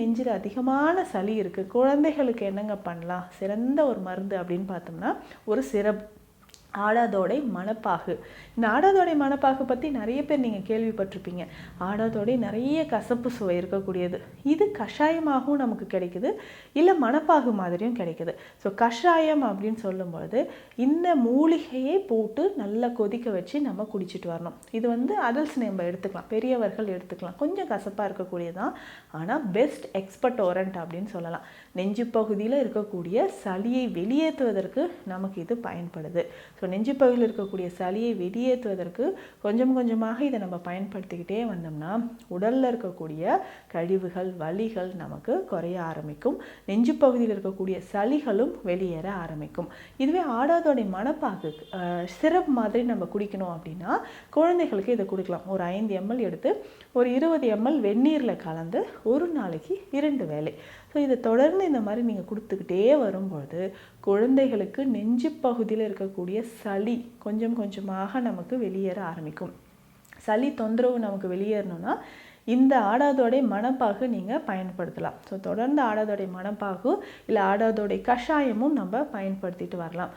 நெஞ்சில் அதிகமான சளி இருக்குது, குழந்தைகளுக்கு என்னங்க பண்ணலாம்? சிறந்த ஒரு மருந்து அப்படின்னு பார்த்தோம்னா ஒரு சிரப், ஆடாதோடை மணப்பாகு. இந்த ஆடாதோடை மணப்பாகு பற்றி நிறைய பேர் நீங்கள் கேள்விப்பட்டிருப்பீங்க. ஆடாதோடை நிறைய கசப்பு சுவை இருக்கக்கூடியது. இது கஷாயமாகவும் நமக்கு கிடைக்குது, இல்லை மணப்பாகு மாதிரியும் கிடைக்குது. ஸோ கஷாயம் அப்படின்னு சொல்லும்பொழுது இந்த மூலிகையை போட்டு நல்லா கொதிக்க வச்சு நம்ம குடிச்சிட்டு வரணும். இது அடல்ட்ஸ் நம்ம எடுத்துக்கலாம், பெரியவர்கள் எடுத்துக்கலாம். கொஞ்சம் கசப்பாக இருக்கக்கூடியதான், ஆனால் பெஸ்ட் எக்ஸ்பர்டோரண்ட் அப்படின்னு சொல்லலாம். நெஞ்சு பகுதியில் இருக்கக்கூடிய சளியை வெளியேற்றுவதற்கு நமக்கு இது பயன்படுது. ஸோ நெஞ்சு பகுதியில் இருக்கக்கூடிய சளியை வெளியேற்றுவதற்கு கொஞ்சம் கொஞ்சமாக இதை நம்ம பயன்படுத்திக்கிட்டே வந்தோம்னா உடலில் இருக்கக்கூடிய கழிவுகள், வலிகள் நமக்கு குறைய ஆரம்பிக்கும். நெஞ்சு பகுதியில் இருக்கக்கூடிய சளிகளும் வெளியேற ஆரம்பிக்கும். இதுவே ஆடாதோடை மணப்பாகு சிரப் மாதிரி நம்ம குடிக்கணும் அப்படின்னா குழந்தைகளுக்கு இதை கொடுக்கலாம். ஒரு 5 ml எடுத்து ஒரு 20 ml வெந்நீரில் கலந்து ஒரு நாளைக்கு 2 வேளை. ஸோ இதை தொடர்ந்து இந்த மாதிரி நீங்கள் கொடுத்துக்கிட்டே வரும்பொழுது குழந்தைகளுக்கு நெஞ்சு பகுதியில் இருக்கக்கூடிய சளி கொஞ்சம் கொஞ்சமாக நமக்கு வெளியேற ஆரம்பிக்கும். சளி தொந்தரவு நமக்கு வெளியேறணும்னா இந்த ஆடாதோடை மணப்பாகு நீங்கள் பயன்படுத்தலாம். ஸோ தொடர்ந்து ஆடாதோடை மணப்பாகு இல்லை ஆடாதோடை கஷாயமும் நம்ம பயன்படுத்திட்டு வரலாம்.